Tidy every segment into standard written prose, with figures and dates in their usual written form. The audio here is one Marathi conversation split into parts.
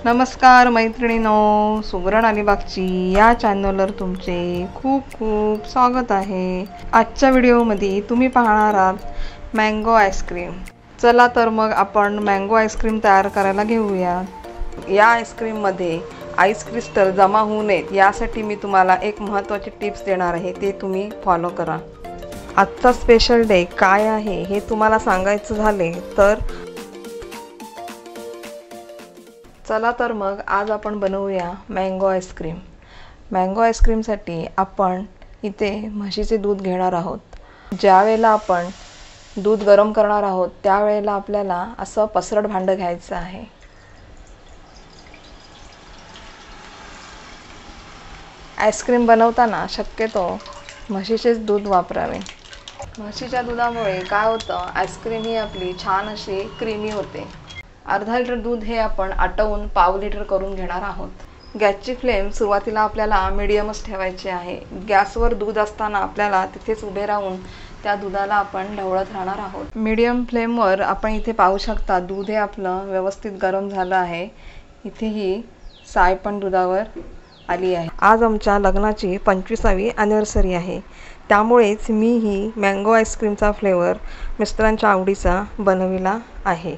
नमस्कार मैत्रिणींनो, सुगरण अलिबागची या चॅनलवर तुमचे खूप खूप स्वागत आहे। आजच्या व्हिडिओमध्ये तुम्ही पाहणार आहात मँगो आईस्क्रीम। चला तर मग आपण मँगो आईस्क्रीम तयार करायला घेऊया। या आईस्क्रीममध्ये आईस क्रिस्टल जमा होऊ नयेत यासाठी मी तुम्हाला एक महत्त्वाची टिप्स देणार आहे, ते तुम्ही फॉलो करा। आजचा स्पेशल डे काय आहे हे तुम्हाला सांगायचं झाले तर चला तर मग आज आपण बनवूया मँगो आईस्क्रीम। मँगो आईस्क्रीमसाठी आपण इथे म्हशीचे दूध घेणार आहोत। ज्या वेळेला आपण दूध गरम करणार आहोत त्यावेळेला आपल्याला असं पसरट भांडं घ्यायचं आहे। आईस्क्रीम बनवताना शक्यतो म्हशीचेच दूध वापरावे। म्हशीच्या दुधामुळे काय होतं, आईस्क्रीम ही आपली छान अशी क्रीमी होते। अर्धा लिटर दूध हे आपण आटवून पाव लिटर करून घेणार आहोत। गॅसची फ्लेम सुरुवातीला आपल्याला मीडियमच ठेवायची आहे। गॅसवर दूध असताना आपल्याला तिथेच उभे राहून त्या दुधाला आपण ढवळत राहणार आहोत। मीडियम फ्लेमवर आपण इथे पाहू शकता दूध हे आपलं व्यवस्थित गरम झालं आहे। इथे ही साय पण दुधावर आली आहे। आज आमच्या लग्नाची 25वी ॲनिव्हर्सरी आहे, त्यामुळेच मी ही मँगो आईस्क्रीमचा फ्लेवर मिस्टरांच्या आवडीचा बनविला आहे।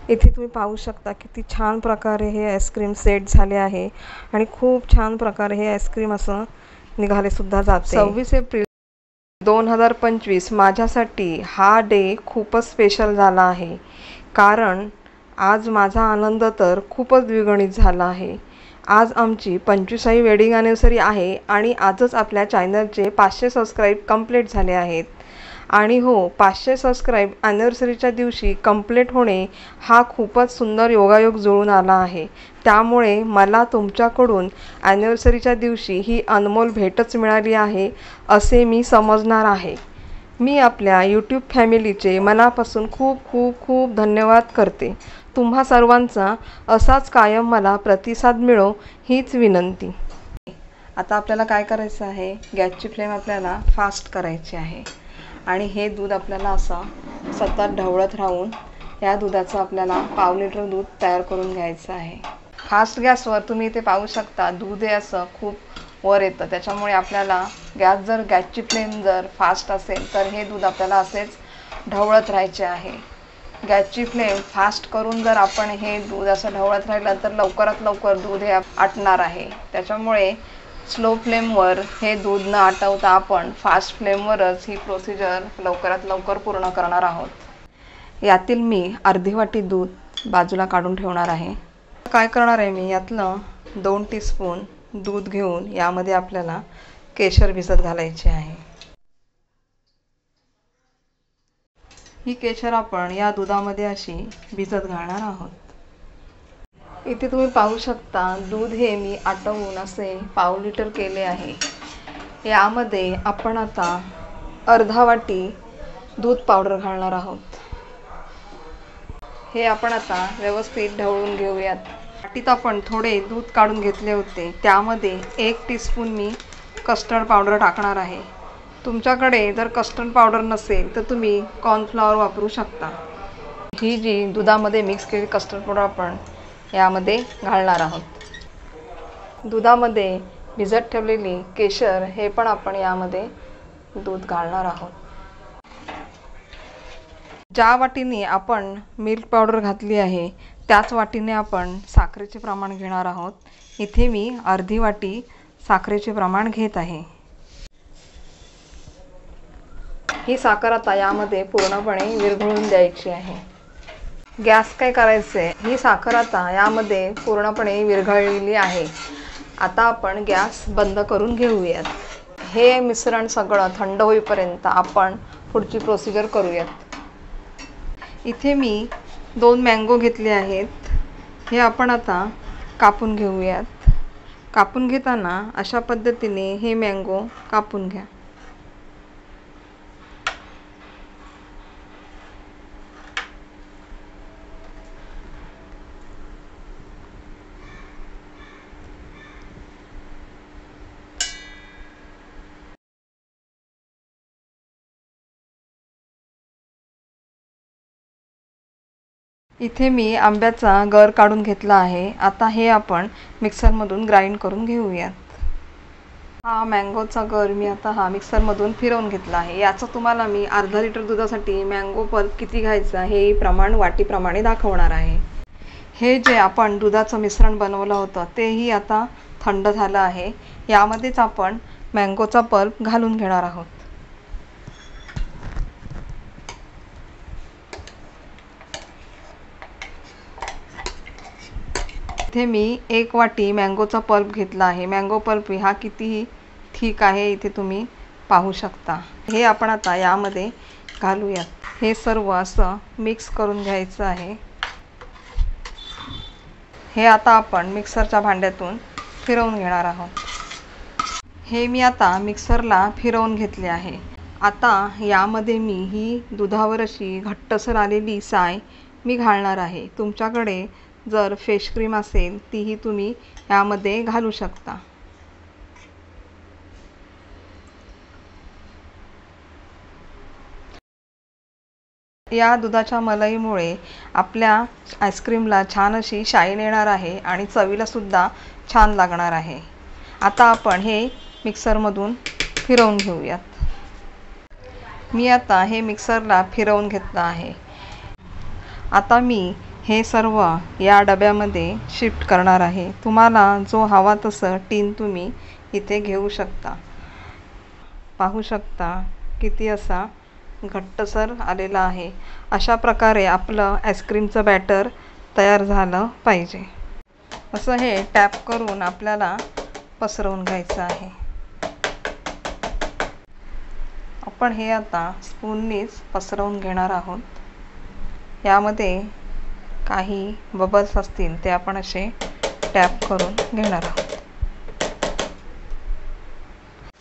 इथे तुम्ही पाहू शकता किती छान प्रकारे हे आईस्क्रीम सेट झाले आहे आणि खूप छान प्रकारे हे आईस्क्रीम असं निघाले सुद्धा जाते। 26 एप्रिल 2025 माझ्यासाठी हा डे खूपच स्पेशल झाला आहे, कारण आज माझा आनंद तर खूपच द्विगुणित झाला आहे। आज आमची 25वी वेडिंग ॲनिव्हर्सरी आहे आणि आजच आपल्या चॅनलचे 500 सबस्क्राईब कंप्लीट झाले आहेत। आणि हो, 500 सबस्क्राईब ॲनिव्हर्सरीच्या दिवशी कंप्लीट होणे हा खूपच सुंदर योगायोग जुळून आला आहे। त्यामुळे मला तुमच्याकडून ॲनिव्हर्सरीच्या दिवशी ही अनमोल भेटच मिळाली आहे असे मी समजणार आहे। मी आपल्या यूट्यूब फॅमिलीचे मनापासून खूप खूप खूप धन्यवाद करते। तुम्हा सर्वांचा असाच कायम मला प्रतिसाद मिळो हीच विनंती। आता आपल्याला काय करायचं आहे, गॅसची फ्लेम आपल्याला फास्ट करायची आहे आणि हे दूध आपल्याला असं सतत ढवळत राहून या दुधाचं आपल्याला पाव लिटर दूध तयार करून घ्यायचं आहे। फास्ट गॅसवर तुम्ही इथे पाहू शकता दूध हे असं खूप वर येतं, त्याच्यामुळे आपल्याला गॅसची फ्लेम जर फास्ट असेल तर हे दूध आपल्याला असेच ढवळत राहायचे आहे। गॅसची फ्लेम फास्ट करून जर आपण हे दूध असं ढवळत राहिलं तर लवकरात लवकर दूध हे आटणार आहे। त्याच्यामुळे स्लो फ्लेमवर हे दूध न आटवता आपण फास्ट फ्लेमवरच ही प्रोसिजर लवकरात लवकर पूर्ण करणार आहोत। यातील मी अर्धी वाटी दूध बाजूला काढून ठेवणार आहे। काय करणार आहे मी, यातलं 2 टीस्पून दूध घेऊन यामध्ये आपल्याला केशर भिजत घालायचे आहे। ही केशर आपण या दुधामध्ये अशी भिजत घालणार आहोत। इथे तुम्ही पाहू शकता दूध हे मी आटवून असे पाव लिटर केले आहे। यामध्ये आपण आता अर्धा वाटी दूध पावडर घालणार आहोत। हे आपण आता व्यवस्थित ढवळून घेऊयात। वाटीत आपण थोडे दूध काढून घेतले होते, त्यामध्ये 1 टीस्पून मी कस्टर्ड पावडर टाकणार आहे। तुमच्याकडे जर कस्टर्ड पावडर नसेल तर तुम्ही कॉर्नफ्लॉवर वापरू शकता। ही जी दुधामध्ये मिक्स केलेली कस्टर्ड पावडर आपण यामध्ये घालणार आहोत। दुधामध्ये भिजत ठेवलेली केशर हे पण आपण यामध्ये दूध घालणार आहोत। ज्या वाटीने आपण मिल्क पावडर घातली आहे त्याच वाटीने आपण साखरेचे प्रमाण घेणार आहोत। इथे मी अर्धी वाटी साखरेचे प्रमाण घेत आहे। ही साखर आता यामध्ये पूर्णपणे विरघळून द्यायची आहे। गॅस काय करायचे, ही साखर आता यामध्ये पूर्णपणे विरघळलेली आहे। आता आपण गॅस बंद करून घेऊयात। हे मिश्रण सगळं थंड होईपर्यंत आपण पुढची प्रोसिजर करूयात। इथे मी 2 मँगो घेतले आहेत, हे आपण आता कापून घेऊयात। कापून घेताना अशा पद्धतीने हे मँगो कापून घ्या। इथे मी आंब्याचा गर काढून घेतला आहे. आता हे आपण मिक्सरमधून ग्राइंड करून घेऊयात. हा मँगोचा गर मी आता मिक्सरमधून फिरवून घेतला आहे. याचं तुम्हाला मी अर्धा लिटर दुधासाठी मँगो पल्प किती घ्यायचा हे प्रमाण वाटीप्रमाणे दाखवणार आहे. हे जे आपण दुधाचं मिश्रण बनवलं होतं तेही आता थंड झालं आहे. यामध्येच आपण मँगोचा पल्प घालून घेणार आहोत. इथे मी 1 वाटी मँगोचा पल्प घेतला आहे. मँगो पल्प हा कितीही ठीक आहे, इथे तुम्ही पाहू शकता. हे आपण आता यामध्ये घालूयात. हे सर्व असं मिक्स करून घ्यायचं आहे. हे आता आपण मिक्सरच्या भांड्यातून फिरवून घेणार आहोत. हे मी आता मिक्सरला फिरवून घेतले आहे. आता यामध्ये मी ही दुधावर अशी घट्टसर आलेली साय मी घालणार आहे. तुमच्याकडे जर फ्रेश क्रीम असेल तीही तुम्ही यामध्ये घालू शकता. या दुधाच्या मलईमुळे आपल्या आईस्क्रीमला छान अशी शाईन येणार आहे आणि चवीला सुद्धा छान लागणार आहे. आता आपण हे मिक्सरमधून फिरवून घेऊयात. मी आता हे मिक्सरला फिरवून घेतलं आहे. आता मी हे सर्व या डब्यामध्ये शिफ्ट करणार आहे. तुम्हाला जो हवा तसं टीन तुम्ही इथे घेऊ शकता. पाहू शकता किती असा घट्टसर आलेला आहे. अशा प्रकारे आपलं आईस्क्रीमचं बॅटर तयार झालं पाहिजे. असं हे टॅप करून आपल्याला पसरवून घ्यायचं आहे. आपण हे आता स्पूननीच पसरवून घेणार आहोत. यामध्ये काही बबल्स असतील ते आपण असे टॅप करून घेणार आहोत.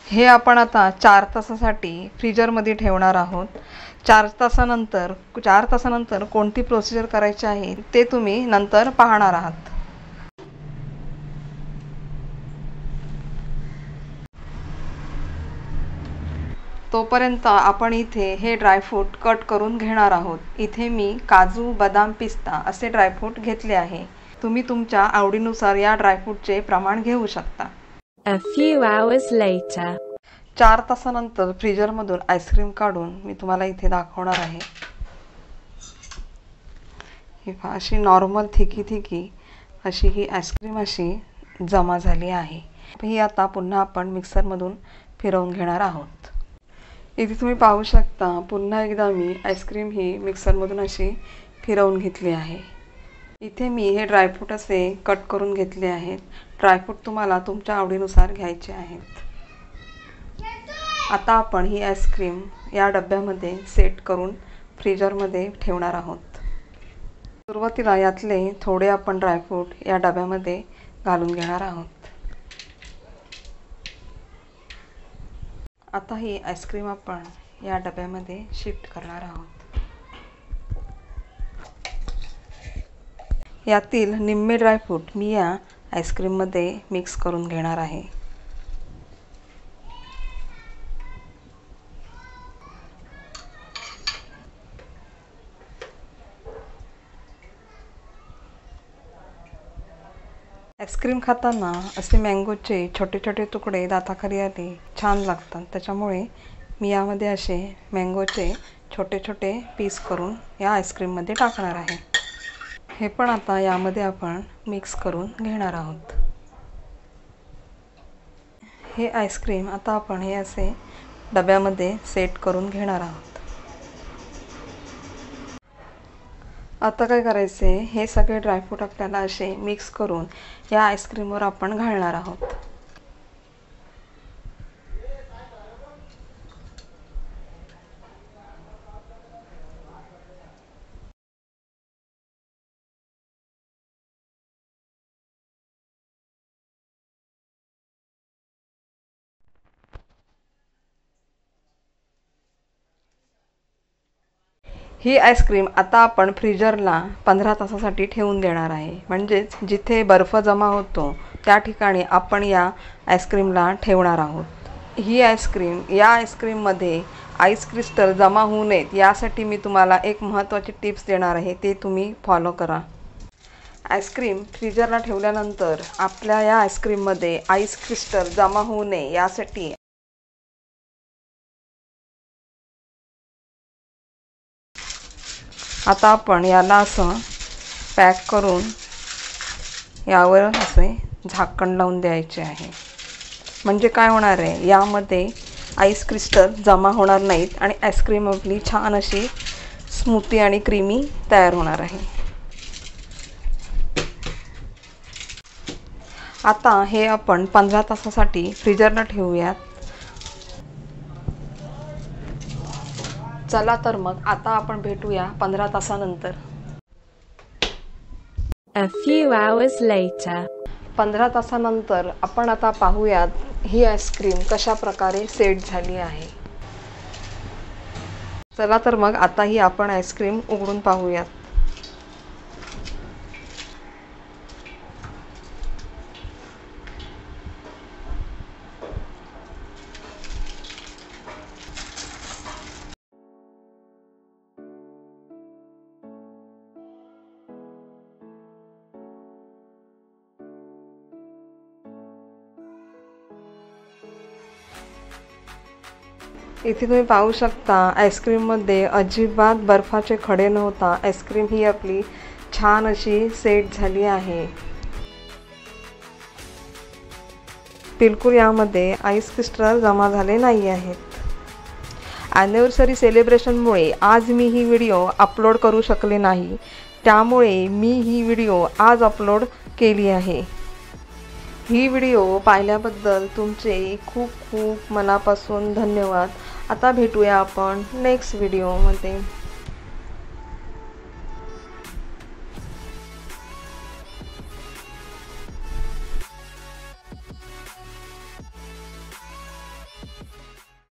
हे आपण आता 4 तासासाठी फ्रीजरमध्ये ठेवणार आहोत. 4 तासानंतर कोणती प्रोसिजर करायची आहे ते तुम्ही नंतर पाहणार आहात. तोपर्यंत आपण इथे हे ड्रायफ्रूट कट करून घेणार आहोत. इथे मी काजू, बदाम, पिस्ता असे ड्रायफ्रूट घेतले आहे. तुम्ही तुमच्या आवडीनुसार या ड्रायफ्रूटचे प्रमाण घेऊ शकता. A few hours later. 4 तासानंतर फ्रीजरमधून आईस्क्रीम काढून मी तुम्हाला इथे दाखवणार आहे. ही अशी नॉर्मल थिकी अशी ही आईस्क्रीम अशी जमा झाली आहे. ही आता पुन्हा आपण मिक्सरमधून फिरवून घेणार आहोत. इथे तुम्ही पाहू शकता पुन्हा एकदा मी आईस्क्रीम ही मिक्सरमधून अशी फिरवून घेतली आहे. इथे मी हे ड्रायफ्रूट असे कट करून घेतले आहेत. ड्रायफ्रूट तुम्हाला तुमच्या आवडीनुसार घ्यायचे आहेत. आता आपण ही आईस्क्रीम या डब्यामध्ये सेट करून फ्रीजरमध्ये ठेवणार आहोत. सुरुवातीला यातले थोडे आपण ड्रायफ्रूट या डब्यामध्ये घालून घेणार आहोत. आता ही आईस्क्रीम आपण या डब्यामध्ये शिफ्ट करणार आहोत. यातील निम्मे ड्रायफ्रूट मी या आईस्क्रीममध्ये मिक्स करून घेणार आहे. आईस्क्रीम खाताना असे मँगोचे छोटे छोटे तुकडे दाताखाली आले छान लागतात. त्याच्यामुळे मी यामध्ये असे मँगोचे छोटे छोटे पीस करून या आईस्क्रीममध्ये टाकणार आहे. हे पण आता यामध्ये आपण मिक्स करून घेणार आहोत. हे आईस्क्रीम आता आपण हे असे डब्यामध्ये सेट करून घेणार आहोत. आता काय करायचे, हे सगळे ड्रायफ्रूट आपल्याला असे मिक्स करून या आईस्क्रीमवर आपण घालणार आहोत. ही आईस्क्रीम आता आपण फ्रीजरला 15 तासासाठी ठेवून देणार आहे. म्हणजेच जिथे बर्फ जमा होतो त्या ठिकाणी आपण या आईस्क्रीमला ठेवणार आहोत. ही आईस्क्रीम या आईस्क्रीममध्ये आईस क्रिस्टल जमा होऊ नयेत यासाठी मी तुम्हाला एक महत्त्वाची टिप्स देणार आहे, ते तुम्ही फॉलो करा. आईस्क्रीम फ्रीजरला ठेवल्यानंतर आपल्या या आईस्क्रीममध्ये आईस क्रिस्टल जमा होऊ नये यासाठी आता आपण याला असं पॅक करून यावर असे झाकण लावून द्यायचे आहे. म्हणजे काय होणार आहे, यामध्ये आईस क्रिस्टल जमा होणार नाहीत आणि आईस्क्रीम आपली छान अशी स्मूथी आणि क्रीमी तयार होणार आहे. आता हे आपण 15 तासासाठी फ्रीजरला ठेवूयात. चला तर मग आता आपण भेटूया 15 तासानंतर. A few hours later. 15 तासानंतर आपण आता पाहूयात ही आईस्क्रीम कशा प्रकारे सेट झाली आहे. चला तर मग आता ही आपण आईस्क्रीम उघडून पाहूयात. इथे तुम्ही पाहू शकता आईस्क्रीममध्ये अजिबात बर्फाचे खडे नव्हता. आईस्क्रीम ही आपली छान अशी सेट झाली आहे. बिलकुल यामध्ये आईस क्रिस्टल जमा झाले नाही आहेत. ॲनिव्हर्सरी सेलिब्रेशनमुळे आज मी ही व्हिडिओ अपलोड करू शकले नाही, त्यामुळे मी ही व्हिडिओ आज अपलोड केली आहे. ही व्हिडिओ पाहिल्याबद्दल तुमचे खूप खूप मनापासून धन्यवाद. आता भेटूया आपण नेक्स्ट व्हिडिओमध्ये.